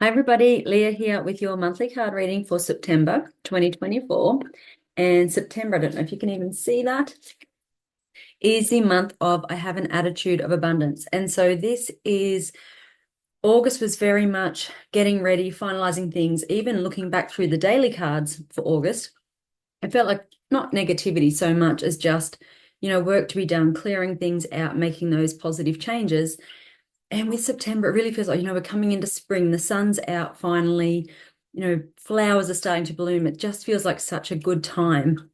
Hi everybody, Leah here with your monthly card reading for September 2024. And September, I don't know if you can even see that, is the month of I have an attitude of abundance. And so August was very much getting ready, finalizing things, even looking back through the daily cards for August. It felt like not negativity so much as just, work to be done, clearing things out, making those positive changes. And with September, it really feels like, we're coming into spring. The sun's out finally. Flowers are starting to bloom. It just feels like such a good time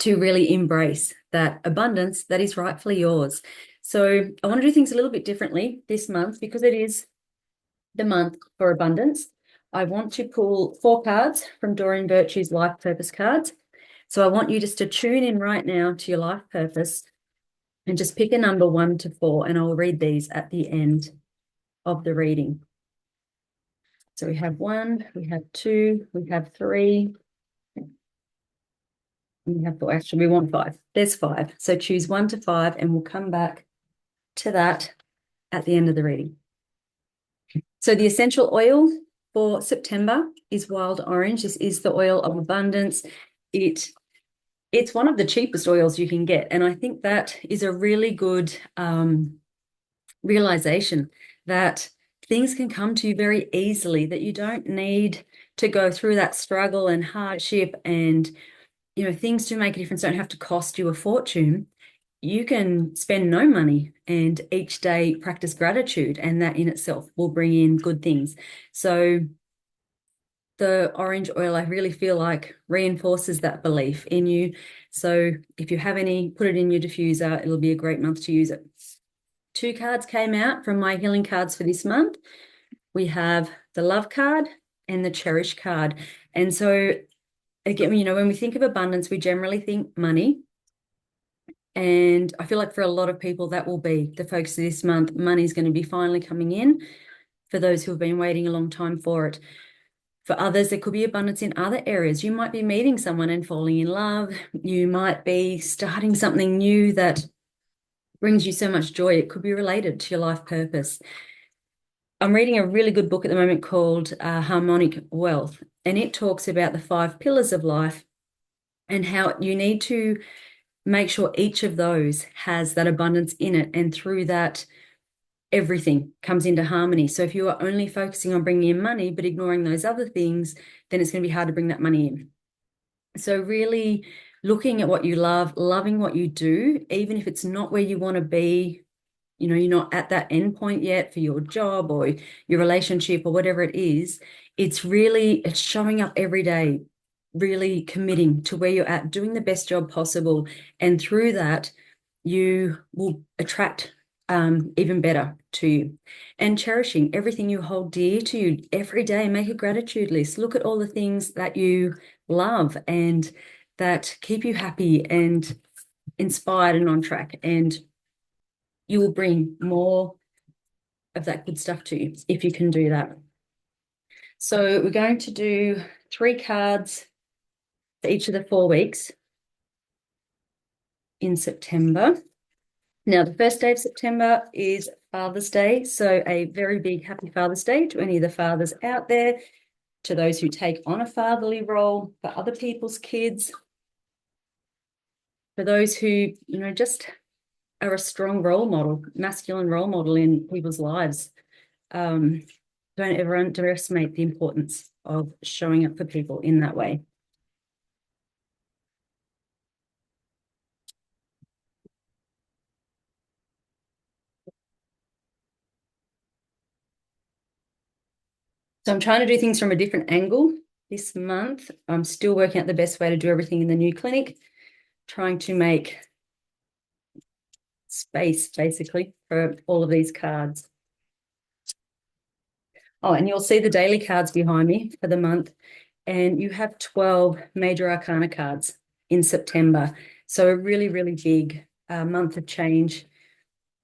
to really embrace that abundance that is rightfully yours. So I want to do things a little bit differently this month because it is the month for abundance. I want to pull 4 cards from Doreen Virtue's Life Purpose cards. So I want you just to tune in right now to your life purpose and just pick a number 1 to 4, and I'll read these at the end of the reading. So we have 1, we have 2, we have 3, and we have 4. Actually, we want 5. There's 5. So choose 1 to 5, and we'll come back to that at the end of the reading. So the essential oil for September is wild orange. This is the oil of abundance. It's one of the cheapest oils you can get, and I think that is a really good realization that things can come to you very easily, that you don't need to go through that struggle and hardship and, things to make a difference don't have to cost you a fortune. You can spend no money and each day practice gratitude, and that in itself will bring in good things. So the orange oil, I really feel like reinforces that belief in you. So if you have any, put it in your diffuser. It'll be a great month to use it. 2 cards came out from my healing cards for this month. We have the love card and the cherish card. And so again, when we think of abundance, we generally think money. And I feel like for a lot of people, that will be the focus of this month. Money is going to be finally coming in for those who have been waiting a long time for it. For others, there could be abundance in other areas. You might be meeting someone and falling in love. You might be starting something new that brings you so much joy. It could be related to your life purpose. I'm reading a really good book at the moment called Harmonic Wealth, and it talks about the 5 pillars of life and how you need to make sure each of those has that abundance in it. And through that, everything comes into harmony. So if you are only focusing on bringing in money, but ignoring those other things, then it's going to be hard to bring that money in. So really looking at what you love, loving what you do, even if it's not where you want to be, you're not at that end point yet for your job or your relationship or whatever it is. It's showing up every day, really committing to where you're at, doing the best job possible. And through that, you will attract even better to you. And cherishing everything you hold dear to you every day. Make a gratitude list. Look at all the things that you love and that keep you happy and inspired and on track. And you will bring more of that good stuff to you if you can do that. So we're going to do 3 cards for each of the 4 weeks in September. Now, the first day of September is Father's Day. So a very big happy Father's Day to any of the fathers out there, to those who take on a fatherly role, for other people's kids, for those who, just are a strong role model, masculine role model in people's lives. Don't ever underestimate the importance of showing up for people in that way. So I'm trying to do things from a different angle this month. I'm still working out the best way to do everything in the new clinic, trying to make space basically for all of these cards. Oh, and you'll see the daily cards behind me for the month. And you have 12 major arcana cards in September. So a really, really big month of change.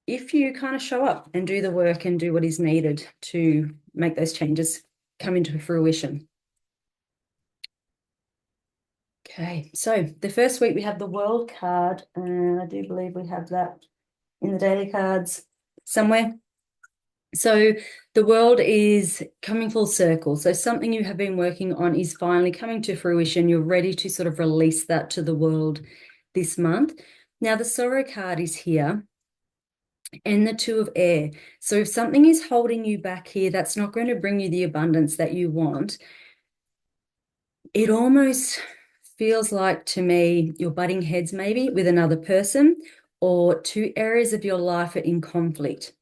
If you kind of show up and do the work and do what is needed to make those changes come into fruition. Okay, so the first week we have the World card, and I do believe we have that in the daily cards somewhere. So the world is coming full circle. So something you have been working on is finally coming to fruition. You're ready to sort of release that to the world this month. Now, the Sorrow card is here and the Two of Air. So if something is holding you back here, that's not going to bring you the abundance that you want. It almost feels like to me you're butting heads maybe with another person, or two areas of your life are in conflict.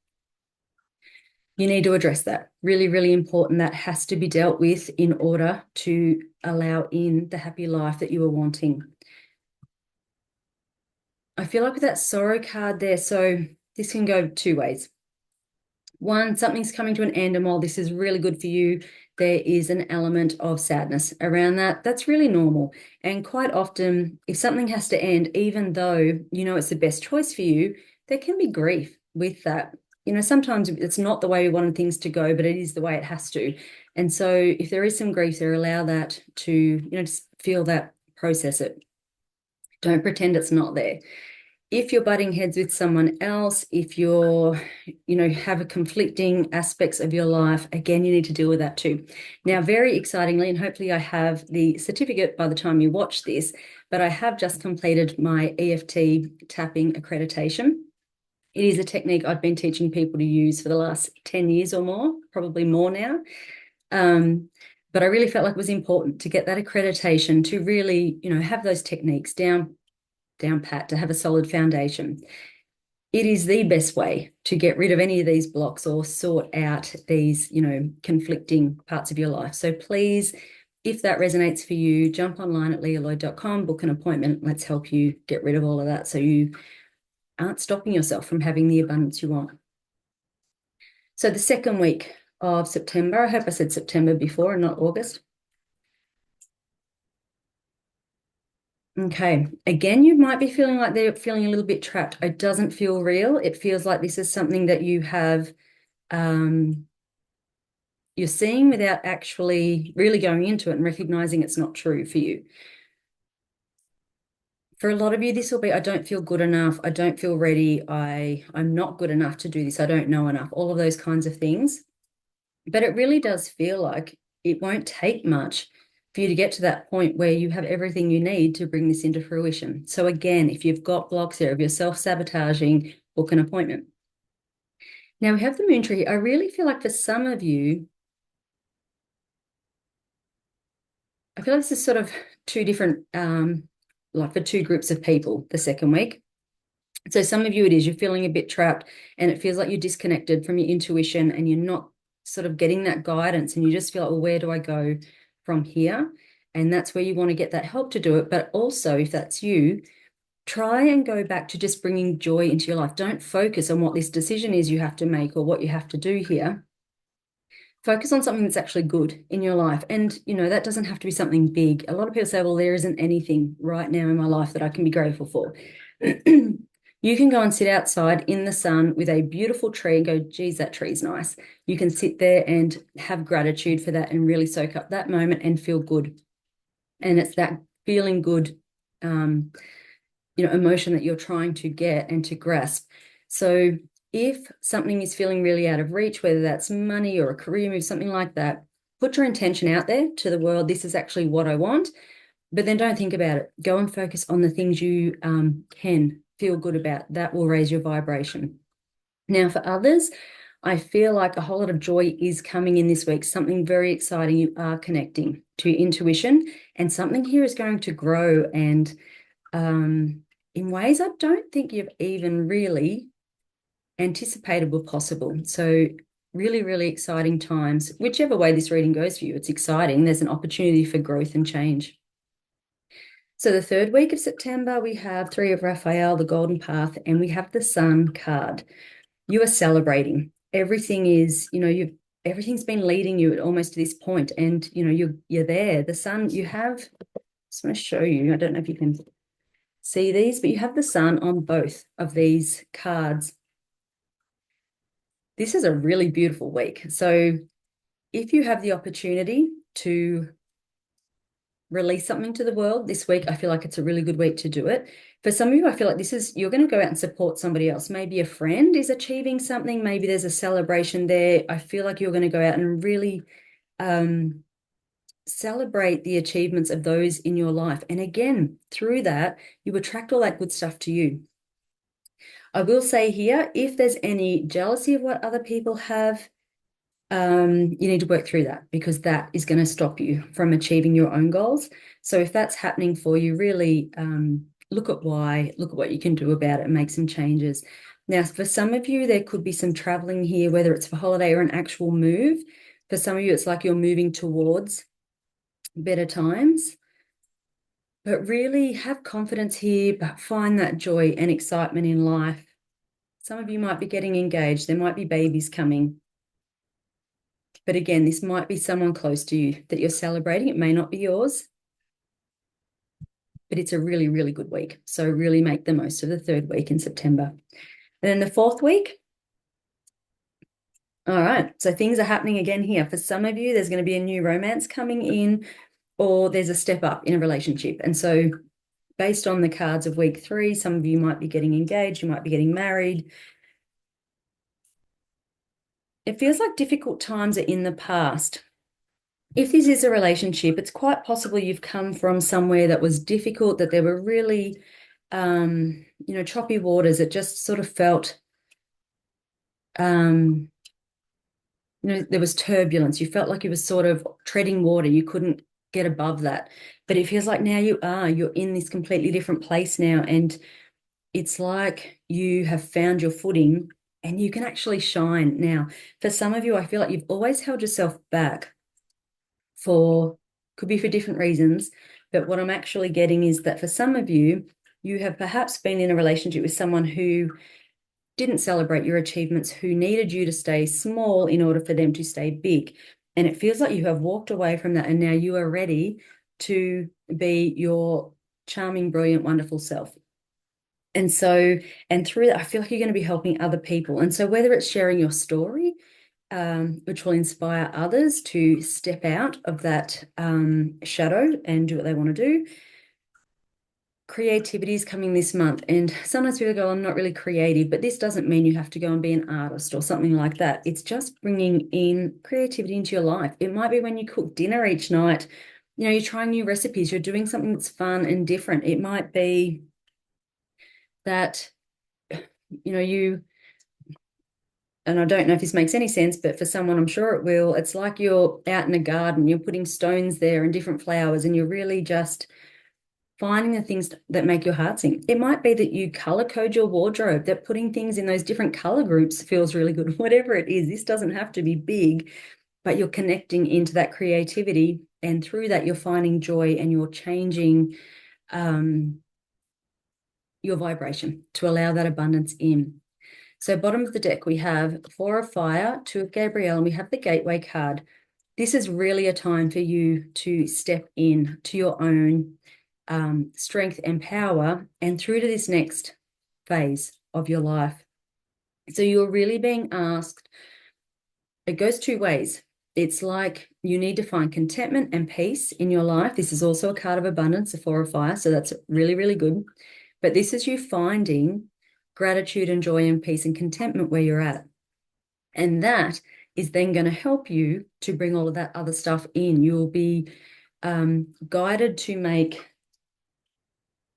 You need to address that. Really, really important. That has to be dealt with in order to allow in the happy life that you are wanting. I feel like with that Sorrow card there, so this can go two ways. One, something's coming to an end, and while this is really good for you, there is an element of sadness around that. That's really normal. And quite often, if something has to end, even though you know it's the best choice for you, there can be grief with that. You know, sometimes it's not the way we wanted things to go, but it is the way it has to. And so if there is some grief there, allow that to, you know, just feel that, process it. Don't pretend it's not there. If you're butting heads with someone else, if you're, you know, have a conflicting aspects of your life, again, you need to deal with that too. Now, very excitingly, and hopefully I have the certificate by the time you watch this, but I have just completed my EFT tapping accreditation. It is a technique I've been teaching people to use for the last 10 years or more, probably more now. But I really felt like it was important to get that accreditation to really, you know, have those techniques down pat, to have a solid foundation. It is the best way to get rid of any of these blocks or sort out these, you know, conflicting parts of your life. So please, if that resonates for you, jump online at leahloyd.com, book an appointment. Let's help you get rid of all of that so you aren't stopping yourself from having the abundance you want. So the second week of September, I hope I said September before and not August. Okay. Again, you might be feeling like they're feeling a little bit trapped. It doesn't feel real. It feels like this is something that you have, you're seeing without actually really going into it and recognizing it's not true for you. For a lot of you, this will be, I don't feel good enough. I don't feel ready. I'm not good enough to do this. I don't know enough. All of those kinds of things. But it really does feel like it won't take much for you to get to that point where you have everything you need to bring this into fruition. So again, if you've got blocks there, if you're self-sabotaging, book an appointment. Now we have the moon tree. I really feel like for some of you, I feel like this is sort of two different, like for two groups of people the second week. So some of you, it is, you're feeling a bit trapped and it feels like you're disconnected from your intuition and you're not sort of getting that guidance and you just feel like, well, where do I go from here? And that's where you want to get that help to do it. But also, if that's you, try and go back to just bringing joy into your life. Don't focus on what this decision is you have to make or what you have to do here. Focus on something that's actually good in your life. And, you know, that doesn't have to be something big. A lot of people say, well, there isn't anything right now in my life that I can be grateful for. You can go and sit outside in the sun with a beautiful tree and go, geez, that tree's nice. You can sit there and have gratitude for that and really soak up that moment and feel good. And it's that feeling good, you know, emotion that you're trying to get and to grasp. So if something is feeling really out of reach, whether that's money or a career move, something like that, put your intention out there to the world. This is actually what I want. But then don't think about it. Go and focus on the things you can feel good about. That will raise your vibration. Now, for others, I feel like a whole lot of joy is coming in this week, something very exciting. You are connecting to your intuition, and something here is going to grow and in ways I don't think you've even really anticipated were possible. So really, really exciting times. Whichever way this reading goes for you, it's exciting. There's an opportunity for growth and change. So the third week of September, we have Three of Raphael, the Golden Path, and we have the Sun card. You are celebrating. Everything is, you know, everything's been leading you almost to this point, and you know, you're there. The Sun, you have, I just want to show you. I don't know if you can see these, but you have the Sun on both of these cards. This is a really beautiful week. So if you have the opportunity to release something to the world this week, I feel like it's a really good week to do it. For some of you, I feel like you're going to go out and support somebody else. Maybe a friend is achieving something. Maybe there's a celebration there. I feel like you're going to go out and really celebrate the achievements of those in your life. And again, through that, you attract all that good stuff to you. I will say here, if there's any jealousy of what other people have, you need to work through that, because that is going to stop you from achieving your own goals. So if that's happening for you, really look at what you can do about it and make some changes. Now, for some of you, there could be some traveling here, whether it's for holiday or an actual move. For some of you, it's like you're moving towards better times. But really have confidence here, but find that joy and excitement in life. Some of you might be getting engaged. There might be babies coming. But again, this might be someone close to you that you're celebrating. It may not be yours, but it's a really, really good week. So really make the most of the third week in September. And then the fourth week. All right. So things are happening again here. For some of you, there's going to be a new romance coming in, or there's a step up in a relationship. And so based on the cards of week 3, some of you might be getting engaged, you might be getting married. It feels like difficult times are in the past. If this is a relationship, it's quite possible you've come from somewhere that was difficult, that there were really, choppy waters. It just sort of felt, there was turbulence. You felt like you were sort of treading water. You couldn't get above that. But it feels like now you're in this completely different place now. And it's like you have found your footing and you can actually shine. Now, for some of you, I feel like you've always held yourself back could be for different reasons. But what I'm actually getting is that for some of you, you have perhaps been in a relationship with someone who didn't celebrate your achievements, who needed you to stay small in order for them to stay big. And it feels like you have walked away from that and now you are ready to be your charming, brilliant, wonderful self. And through that, I feel like you're going to be helping other people. And so whether it's sharing your story, which will inspire others to step out of that shadow and do what they want to do. Creativity is coming this month. And sometimes people go, I'm not really creative, but this doesn't mean you have to go and be an artist or something like that. It's just bringing in creativity into your life. It might be when you cook dinner each night, you're trying new recipes, you're doing something that's fun and different. It might be that, and I don't know if this makes any sense, but for someone, I'm sure it will. It's like you're out in a garden, you're putting stones there and different flowers, and you're really just finding the things that make your heart sing. It might be that you color code your wardrobe, that putting things in those different color groups feels really good. Whatever it is, this doesn't have to be big, but you're connecting into that creativity. And through that, you're finding joy and you're changing your vibration to allow that abundance in. So bottom of the deck, we have 4 of Fire, 2 of Gabrielle, and we have the Gateway card. This is really a time for you to step in to your own strength and power and through to this next phase of your life. So you're really being asked, it goes 2 ways. It's like you need to find contentment and peace in your life. This is also a card of abundance, the 4 of Fire, so that's really, really good. But this is you finding gratitude and joy and peace and contentment where you're at. And that is then going to help you to bring all of that other stuff in. You'll be guided to make,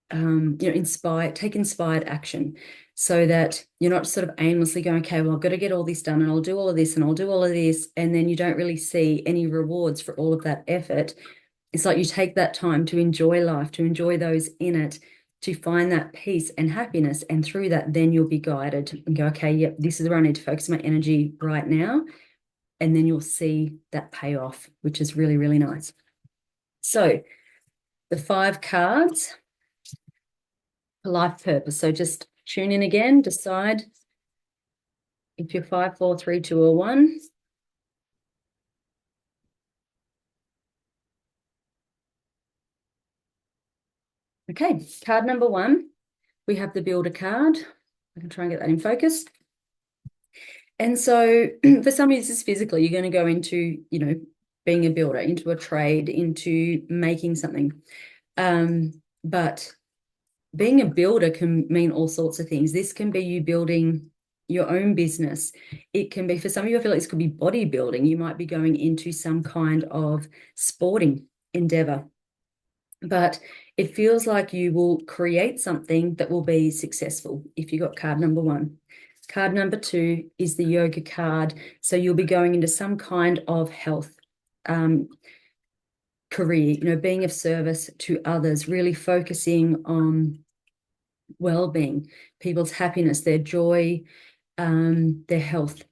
take inspired action so that you're not sort of aimlessly going, okay, well, I've got to get all this done and I'll do all of this and I'll do all of this. And then you don't really see any rewards for all of that effort. It's like you take that time to enjoy life, to enjoy those in it, to find that peace and happiness. And through that, then you'll be guided and go, okay, yep, this is where I need to focus my energy right now. And then you'll see that payoff, which is really, really nice. So the 5 cards for life purpose. So just tune in again, decide if you're 5, 4, 3, 2, or 1. Okay, card number 1, we have the Builder card. I can try and get that in focus. And so for some of you, this is physically, you're going to go into, being a builder, into a trade, into making something. But being a builder can mean all sorts of things. This can be you building your own business. It can be, for some of you, I feel like this could be bodybuilding. You might be going into some kind of sporting endeavor. But it feels like you will create something that will be successful if you got card number 1. Card number 2 is the yoga card. So you'll be going into some kind of health career, being of service to others, really focusing on well-being, people's happiness, their joy, their health.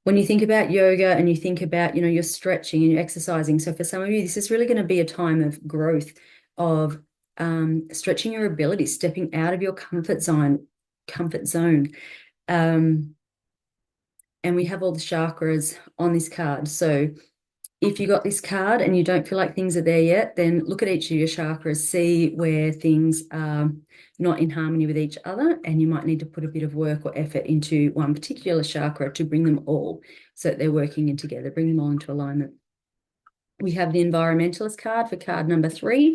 When you think about yoga and you think about, you're stretching and you're exercising. So for some of you, this is really going to be a time of growth, of stretching your ability, stepping out of your comfort zone. And we have all the chakras on this card. So if you got this card and you don't feel like things are there yet, then look at each of your chakras, see where things are not in harmony with each other, and you might need to put a bit of work or effort into one particular chakra to bring them all so that they're working in together, bring them all into alignment. We have the environmentalist card for card number 3.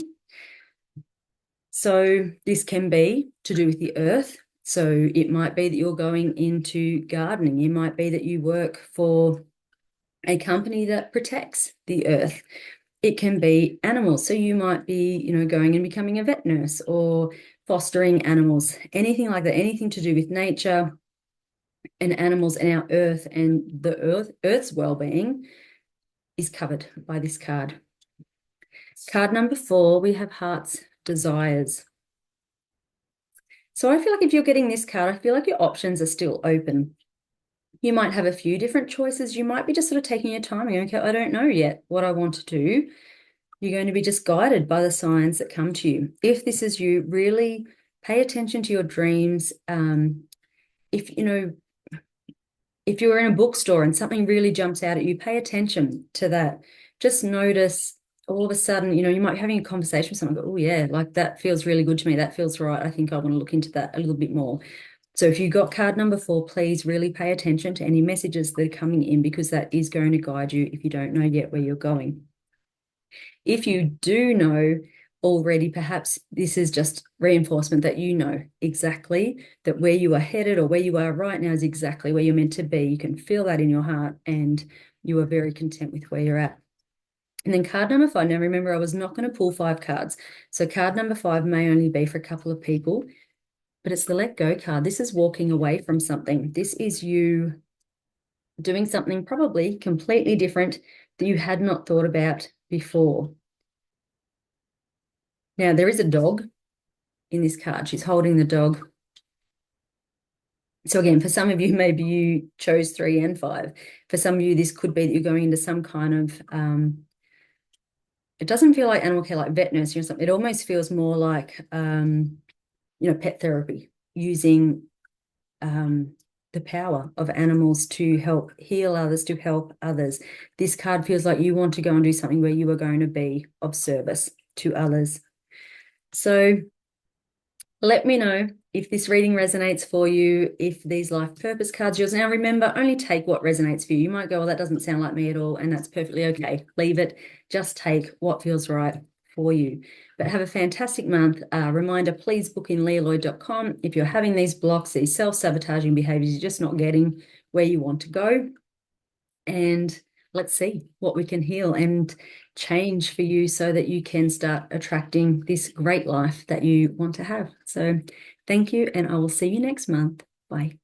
So this can be to do with the earth. So it might be that you're going into gardening. It might be that you work for a company that protects the earth. It can be animals. So you might be, going and becoming a vet nurse or fostering animals, anything like that, anything to do with nature and animals and our earth, and the earth's well-being is covered by this card. Card number 4, we have heart's desires. So I feel like if you're getting this card, I feel like your options are still open. You might have a few different choices. You might be just sort of taking your time and going, okay, I don't know yet what I want to do. You're going to be just guided by the signs that come to you. If this is you, really pay attention to your dreams. If you're in a bookstore and something really jumps out at you, pay attention to that. Just notice all of a sudden, you might be having a conversation with someone, go, oh yeah, like that feels really good to me. That feels right. I think I want to look into that a little bit more. So if you got card number 4, please really pay attention to any messages that are coming in, because that is going to guide you if you don't know yet where you're going. If you do know already, perhaps this is just reinforcement that you know exactly that where you are headed or where you are right now is exactly where you're meant to be. You can feel that in your heart and you are very content with where you're at. And then card number 5, now remember, I was not going to pull 5 cards. So card number 5 may only be for a couple of people, but it's the let go card. This is walking away from something. This is you doing something probably completely different that you had not thought about before. Now, there is a dog in this card. She's holding the dog. So again, for some of you, maybe you chose 3 and 5. For some of you, this could be that you're going into some kind of, it doesn't feel like animal care, like vet nursing or something. It almost feels more like, pet therapy, using the power of animals to help heal others, to help others. This card feels like you want to go and do something where you are going to be of service to others. So let me know if this reading resonates for you, if these life purpose cards are yours. Now, remember, only take what resonates for you. You might go, well, that doesn't sound like me at all, and that's perfectly okay. Leave it. Just take what feels right for you. But have a fantastic month. Reminder, please book in leahloyd.com if you're having these blocks, these self-sabotaging behaviors, you're just not getting where you want to go. And let's see what we can heal and change for you so that you can start attracting this great life that you want to have. So thank you, and I will see you next month. Bye.